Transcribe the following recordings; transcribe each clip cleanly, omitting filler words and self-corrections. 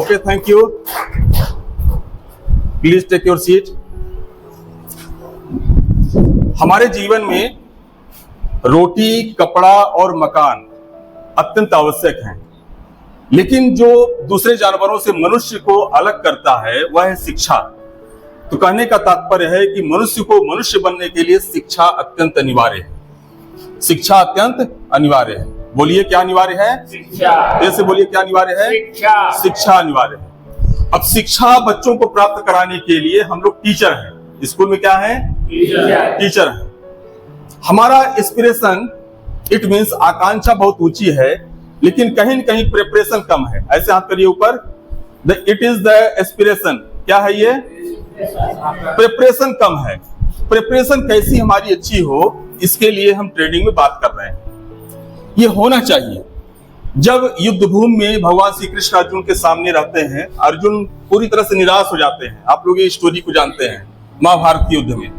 Okay, thank you. Please take your seat. हमारे जीवन में रोटी, कपड़ा और मकान अत्यंत आवश्यक हैं, लेकिन जो दूसरे जानवरों से मनुष्य को अलग करता है वह है शिक्षा। तो कहने का तात्पर्य है कि मनुष्य को मनुष्य बनने के लिए शिक्षा अत्यंत अनिवार्य है। शिक्षा अत्यंत अनिवार्य है। बोलिए क्या अनिवार्य है? शिक्षा। जैसे बोलिए क्या अनिवार्य है? शिक्षा। शिक्षा अनिवार्य है। अब शिक्षा बच्चों को प्राप्त कराने के लिए हम लोग टीचर हैं। स्कूल में क्या है? टीचर है। हमारा एस्पिरेशन, इट मीन्स आकांक्षा बहुत ऊंची है, लेकिन कहीं न कहीं प्रिपरेशन कम है। ऐसे हाथ करिए ऊपर। It is the aspiration. क्या है ये? प्रिपरेशन कम है। प्रिपरेशन कैसी हमारी अच्छी हो, इसके लिए हम ट्रेनिंग में बात कर रहे हैं। ये होना चाहिए। जब युद्ध भूमि में भगवान श्री कृष्ण अर्जुन के सामने रहते हैं, अर्जुन पूरी तरह से निराश हो जाते हैं। आप लोग ये स्टोरी को जानते हैं, महाभारत युद्ध में।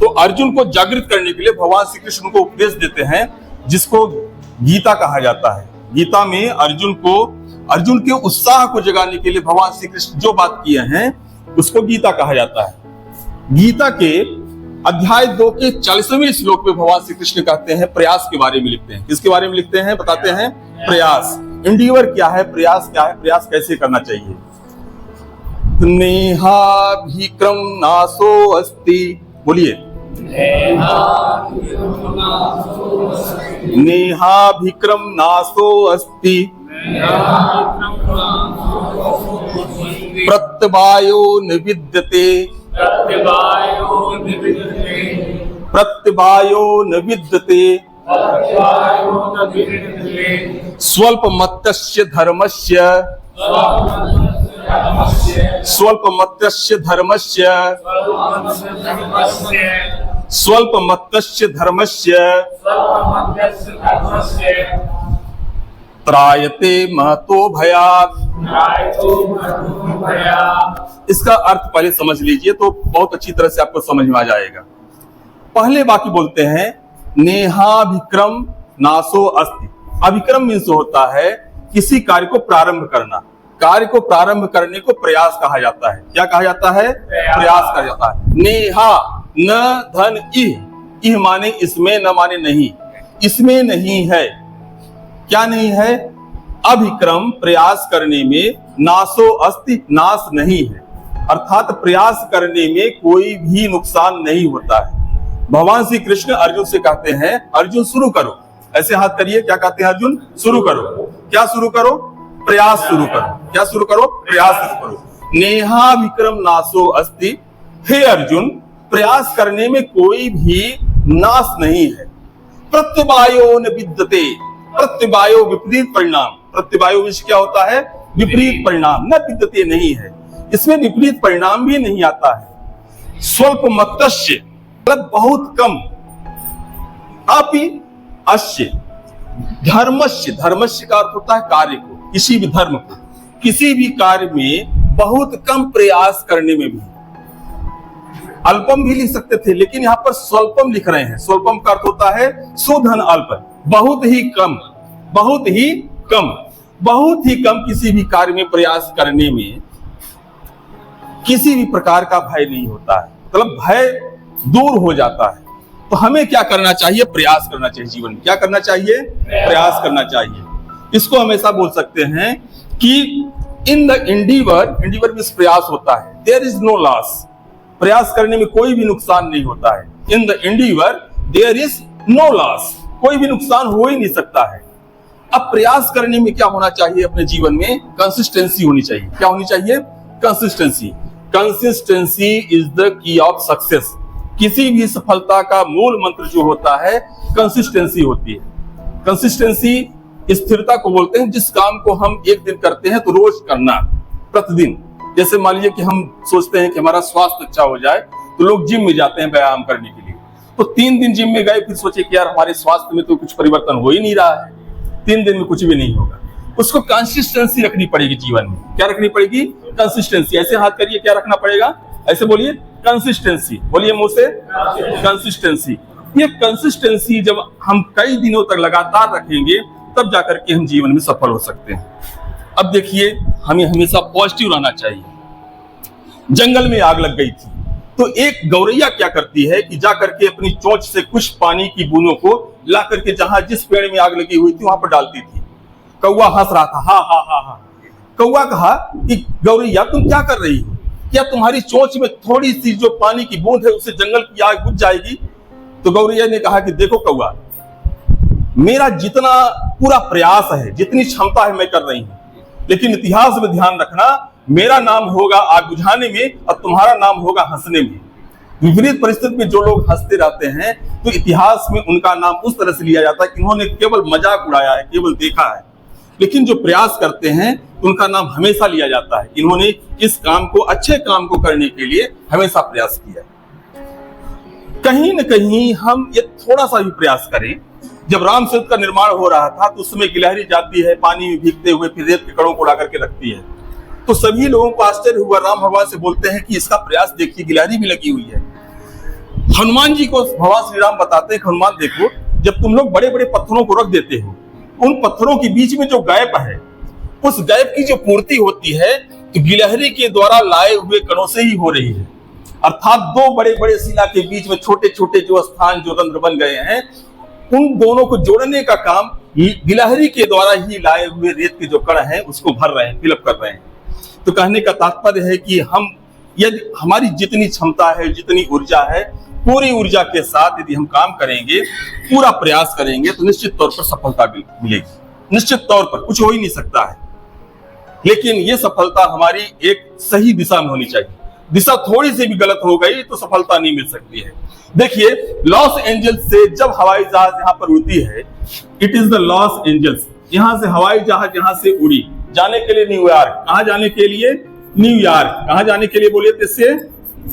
तो अर्जुन को जागृत करने के लिए भगवान श्री कृष्ण को उपदेश देते हैं, जिसको गीता कहा जाता है। गीता में अर्जुन के उत्साह को जगाने के लिए भगवान श्री कृष्ण जो बात किए हैं उसको गीता कहा जाता है। गीता के अध्याय 2 के 40वें श्लोक में भगवान श्री कृष्ण कहते हैं, प्रयास के बारे में लिखते हैं। किसके बारे में लिखते हैं? बताते हैं। प्रयास। इंडिवर क्या है? प्रयास क्या है? प्रयास कैसे करना चाहिए? नेहाभिक्रम नासो अस्ति। बोलिए। नेहाभिक्रम नासो अस्ति प्रत्यवायो न विद्यते। प्रत्यवायो न विद्यते स्वल्पमत्यस्य धर्मस्य। स्वल्पमत्यस्य धर्मस्य। स्वल्पमत्यस्य धर्मस्य त्रायते महतो भयात्। इसका अर्थ पहले समझ लीजिए तो बहुत अच्छी तरह से आपको समझ में आ जाएगा। पहले वाक्य बोलते हैं, नेहाभिक्रम नासो अस्ति। अभिक्रम मीन्स होता है किसी कार्य को प्रारंभ करना। कार्य को प्रारंभ करने को प्रयास कहा जाता है। क्या कहा जाता है? प्रयास कहा जाता है। नेहा, न धन इह। इह माने इसमें, न माने नहीं। इसमें नहीं है। क्या नहीं है? अभिक्रम, प्रयास करने में, नासो अस्ति, नाश नहीं है। अर्थात प्रयास करने में कोई भी नुकसान नहीं होता है। भगवान श्री कृष्ण अर्जुन से कहते हैं, अर्जुन शुरू करो। ऐसे हाथ करिए। क्या कहते हैं अर्जुन? शुरू करो। क्या शुरू करो? प्रयास शुरू करो। क्या शुरू करो? प्रयास शुरू करो। नेहाभिक्रम नासो अस्ति। हे अर्जुन, प्रयास करने में कोई भी नाश नहीं है। प्रत्यवायो न विद्यते। प्रत्यवायो विपरीत परिणाम। प्रत्यवायो विष क्या होता है? विपरीत परिणाम। न विद्यते नहीं है, इसमें विपरीत परिणाम भी नहीं आता है। स्वल्पमत्यस्य मतलब बहुत कम। अपि अस्य धर्मस्य। धर्मस्य का अर्थ होता है कार्य को, किसी भी धर्म को, किसी भी कार्य में बहुत कम प्रयास करने में भी। अल्पम भी लिख सकते थे, लेकिन यहाँ पर स्वल्पम लिख रहे हैं। स्वल्पम का अर्थ होता है सुधन अल्प, बहुत ही कम। बहुत ही कम, बहुत ही कम किसी भी कार्य में प्रयास करने में किसी भी प्रकार का भय नहीं होता है। मतलब भय दूर हो जाता है। तो हमें क्या करना चाहिए? प्रयास करना चाहिए। जीवन में क्या करना चाहिए? प्रयास करना चाहिए। इसको हमेशा बोल सकते हैं कि इन द इंडिवर, इंडिवर में प्रयास होता है, देयर इज नो लॉस। प्रयास करने में कोई भी नुकसान नहीं होता है। In the endeavour there is no loss. कोई भी नुकसान हो ही नहीं सकता है। अब प्रयास करने में क्या होना चाहिए? अपने जीवन में कंसिस्टेंसी होनी चाहिए। क्या होनी चाहिए? Consistency. Consistency is the key of success. किसी भी सफलता का मूल मंत्र जो होता है कंसिस्टेंसी होती है। कंसिस्टेंसी स्थिरता को बोलते हैं। जिस काम को हम एक दिन करते हैं तो रोज करना, प्रतिदिन। जैसे मान लीजिए कि हम सोचते हैं कि हमारा स्वास्थ्य अच्छा हो जाए, तो लोग जिम में जाते हैं व्यायाम करने के लिए। तो 3 दिन जिम में गए, फिर सोचे कि यार हमारे स्वास्थ्य में तो कुछ परिवर्तन हो ही नहीं रहा है, 3 दिन में कुछ भी नहीं होगा। उसको कंसिस्टेंसी रखनी पड़ेगी जीवन में। क्या रखनी पड़ेगी? कंसिस्टेंसी। ऐसे हाथ करिए। क्या रखना पड़ेगा? ऐसे बोलिए, कंसिस्टेंसी। बोलिए मुंह से, कंसिस्टेंसी। ये कंसिस्टेंसी जब हम कई दिनों तक लगातार रखेंगे, तब जाकर के हम जीवन में सफल हो सकते हैं। अब देखिए, हमें हमेशा पॉजिटिव रहना चाहिए। जंगल में आग लग गई थी, तो एक गौरैया क्या करती है कि जा करके अपनी चोंच से कुछ पानी की बूंदों को ला करके जहां जिस पेड़ में आग लगी हुई थी वहां पर डालती थी। कौवा हंस रहा था, हा हा हा हा। कौवा कहा कि गौरैया तुम क्या कर रही हो, क्या तुम्हारी चोंच में थोड़ी सी जो पानी की बूंद है उससे जंगल की आग बुझ जाएगी? तो गौरैया ने कहा कि देखो कौवा, मेरा जितना पूरा प्रयास है, जितनी क्षमता है मैं कर रही हूं, लेकिन इतिहास में ध्यान रखना, मेरा नाम होगा आग बुझाने में और तुम्हारा नाम होगा हंसने में। विपरीत परिस्थिति में जो लोग हंसते रहते हैं तो इतिहास में उनका नाम उस तरह से लिया जाता है कि इन्होंने केवल मजाक उड़ाया है, केवल देखा है। लेकिन जो प्रयास करते हैं उनका नाम हमेशा लिया जाता है, इन्होंने इस काम को, अच्छे काम को करने के लिए हमेशा प्रयास किया। कहीं न कहीं हम ये थोड़ा सा भी प्रयास करें। जब राम सेतु का निर्माण हो रहा था तो उस समय गिलहरी जाती है पानी में भीगते हुए, फिर रेत के कणों को उड़ा करके रखती है, तो सभी लोगों को आश्चर्य हुआ। राम भगवान से बोलते हैं कि इसका प्रयास देखिए, गिलहरी भी लगी हुई है। हनुमान जी को भगवान श्री राम बताते हैं कि हनुमान देखो, जब तुम लोग बड़े बड़े पत्थरों को रख देते हो, उन पत्थरों के बीच में जो गैप है, उस गैप की जो पूर्ति होती है तो गिलहरी के द्वारा लाए हुए कणों से ही हो रही है। अर्थात दो बड़े बड़े शिला के बीच में छोटे छोटे जो स्थान, जो रंध्र बन गए हैं, उन दोनों को जोड़ने का काम गिलहरी के द्वारा ही लाए हुए रेत के जो कण हैं उसको भर रहे हैं, फिलअप कर रहे हैं। तो कहने का तात्पर्य है कि हम, यदि हमारी जितनी क्षमता है, जितनी ऊर्जा है, पूरी ऊर्जा के साथ यदि हम काम करेंगे, पूरा प्रयास करेंगे, तो निश्चित तौर पर सफलता मिलेगी। निश्चित तौर पर कुछ हो ही नहीं सकता है, लेकिन ये सफलता हमारी एक सही दिशा में होनी चाहिए। दिशा थोड़ी सी भी गलत हो गई तो सफलता नहीं मिल सकती है। देखिए, लॉस एंजल्स से जब हवाई जहाज यहाँ पर उड़ती है, it is the Los Angeles, यहाँ से हवाई जहाज यहाँ से उड़ी जाने के लिए न्यूयॉर्क। कहाँ जाने के लिए? न्यूयॉर्क। कहाँ जाने के लिए बोलिए? इससे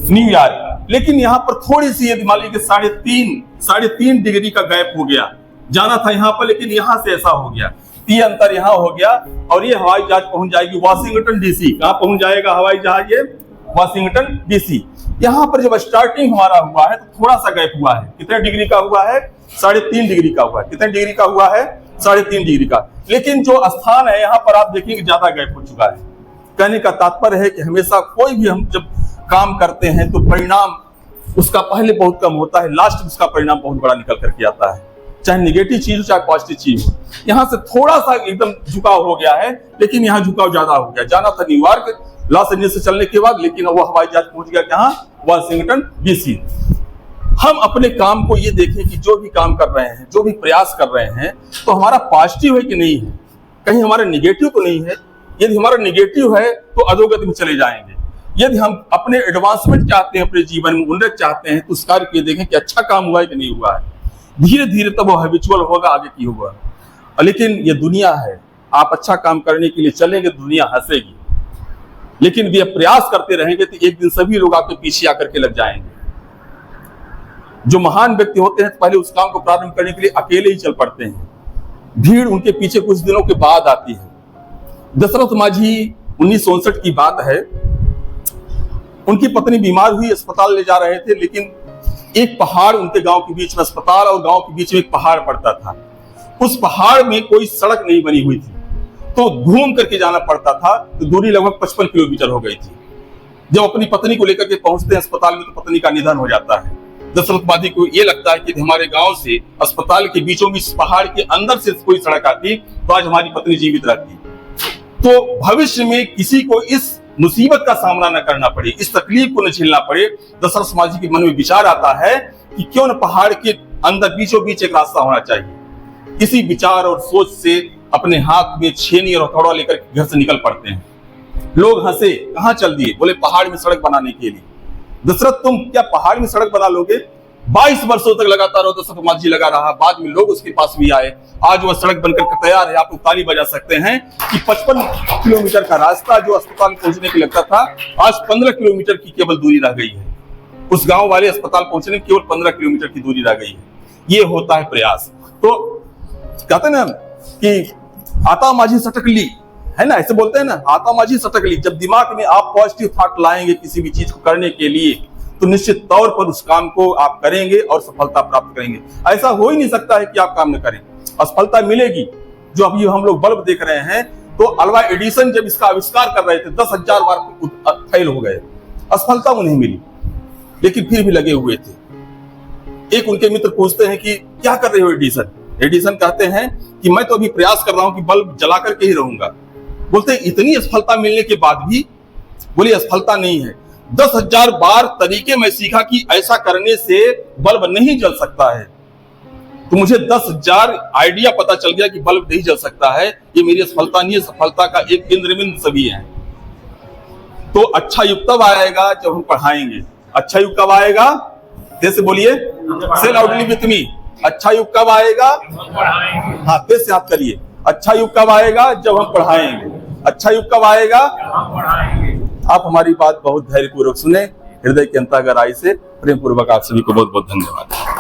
न्यूयॉर्क। लेकिन यहाँ पर थोड़ी सी, यदि मान लीजिए 3.5 डिग्री का गैप हो गया, जाना था यहाँ पर लेकिन यहाँ से ऐसा हो गया, ये अंतर यहाँ हो गया, और ये हवाई जहाज पहुंच जाएगी वाशिंगटन डीसी। कहाँ पहुंच जाएगा हवाई जहाज? ये वाशिंगटन डीसी। यहाँ पर जब स्टार्टिंग हमारा हुआ है तो थोड़ा सा गैप हुआ है। कितने डिग्री का हुआ है? 3.5 डिग्री का हुआ है। कितने डिग्री का हुआ है? 3.5 डिग्री का। लेकिन जो स्थान है यहाँ पर आप देखेंगे ज्यादा गैप हो चुका है। कहने का तात्पर्य है कि हमेशा कोई भी हम जब काम करते हैं तो परिणाम उसका पहले बहुत कम होता है, लास्ट उसका परिणाम बहुत बड़ा निकल करके आता है, चाहे निगेटिव चीज हो चाहे पॉजिटिव चीज हो। यहाँ से थोड़ा सा एकदम झुकाव हो गया है, लेकिन यहाँ झुकाव ज्यादा हो गया। जाना था न्यूयॉर्क लॉस एंजल्स से चलने के बाद, लेकिन वो हवाई जहाज पहुंच गया कहाँ? Washington DC. हम अपने काम को ये देखें कि जो भी काम कर रहे हैं, जो भी प्रयास कर रहे हैं, तो हमारा पॉजिटिव है कि नहीं है, कहीं हमारा निगेटिव तो नहीं है। यदि हमारा निगेटिव है तो अधोगति में चले जाएंगे। यदि हम अपने एडवांसमेंट चाहते हैं, अपने जीवन में उन्नति चाहते हैं, तो उस कार्य को देखें कि अच्छा काम हुआ है कि नहीं हुआ है। धीरे धीरे तब वो हैबिचुअल होगा, आगे की होगा। लेकिन ये दुनिया है, आप अच्छा काम करने के लिए चलेंगे, दुनिया हंसेगी। लेकिन यदि आप प्रयास करते रहेंगे तो एक दिन सभी लोग आपके पीछे आकर के लग जाएंगे। जो महान व्यक्ति होते हैं पहले उस काम को प्रारंभ करने के लिए अकेले ही चल पड़ते हैं, भीड़ उनके पीछे कुछ दिनों के बाद आती है। दशरथ माझी 1959 की बात है, उनकी पत्नी बीमार हुई, अस्पताल ले जा रहे थे, लेकिन एक पहाड़ उनके गांव के बीच में, अस्पताल और गांव के बीच में एक पहाड़ पड़ता था। उस पहाड़ में कोई सड़क नहीं बनी हुई थी, तो घूम करके जाना पड़ता था। तो दूरी लगभग 55 किलोमीटर हो गई थी। जब अपनी पत्नी को लेकर के पहुंचते हैं अस्पताल में तो पत्नी का निधन हो जाता है। दशरथ माझी को यह लगता है कि हमारे गांव से अस्पताल के बीचों बीच पहाड़ के अंदर से कोई सड़क आती तो आज हमारी पत्नी जीवित रहती। तो भविष्य में किसी को इस मुसीबत का सामना न करना पड़े, इस तकलीफ को न झेलना पड़े, दशरथ माझी के मन में विचार आता है कि क्यों न पहाड़ के अंदर बीचों बीच एक रास्ता होना चाहिए। इसी विचार और सोच से अपने हाथ में छेनी और हथौड़ा लेकर घर से निकल पड़ते हैं। लोग हंसे, कहां चल दिए? बोले पहाड़ में सड़क बनाने के लिए। दशरथ तुम क्या पहाड़ में सड़क बना लोगे? 22 वर्षों तक लगातार दशरथ माझी लगा रहा। बाद में लोग उसके पास भी आए, आज वह सड़क बनकर तैयार है। आप लोग ताली बजा सकते हैं कि 55 किलोमीटर का रास्ता जो अस्पताल पहुंचने के लगता था, आज 15 किलोमीटर की केवल दूरी रह गई है। उस गांव वाले अस्पताल पहुंचने की केवल 15 किलोमीटर की दूरी रह गई है। ये होता है प्रयास। तो कहते हैं ना कि आता माझी सटक ली, है ना, ऐसे बोलते हैं ना, आता माझी सटक ली। जब दिमाग में आप पॉजिटिव थॉट लाएंगे किसी भी चीज को करने के लिए, तो निश्चित तौर पर उस काम को आप करेंगे और सफलता प्राप्त करेंगे। ऐसा हो ही नहीं सकता है कि आप काम न करें, असफलता मिलेगी। जो अभी हम लोग बल्ब देख रहे हैं, तो अल्वा एडिसन जब इसका आविष्कार कर रहे थे 10,000 बार फेल हो गए, असफलता उन्हें मिली, लेकिन फिर भी लगे हुए थे। एक उनके मित्र पूछते हैं कि क्या कर रहे हो एडिसन? एडिसन कहते हैं कि मैं तो अभी प्रयास कर रहा हूं कि बल्ब जला करके ही रहूंगा। बोलते हैं इतनी असफलता मिलने के बाद भी? बोली असफलता नहीं है, 10,000 बार तरीके मैं सीखा कि ऐसा करने से बल्ब नहीं जल सकता है, तो मुझे 10,000 आइडिया पता चल गया कि बल्ब नहीं जल सकता है। ये मेरी असफलता नहीं है, सफलता का एक केंद्रबिंदु सभी है। तो अच्छा युग तब आएगा जब हम पढ़ाएंगे। अच्छा युग कब आएगा? जैसे बोलिए, से लाउडली विथ मी। अच्छा युग कब आएगा? हाँ, तेज से आप करिए। अच्छा युग कब आएगा? जब हम पढ़ाएंगे। अच्छा युग कब आएगा? आप हमारी बात बहुत धैर्यपूर्वक सुने, हृदय के अंतःगहराई से प्रेम पूर्वक आप सभी को बहुत बहुत धन्यवाद।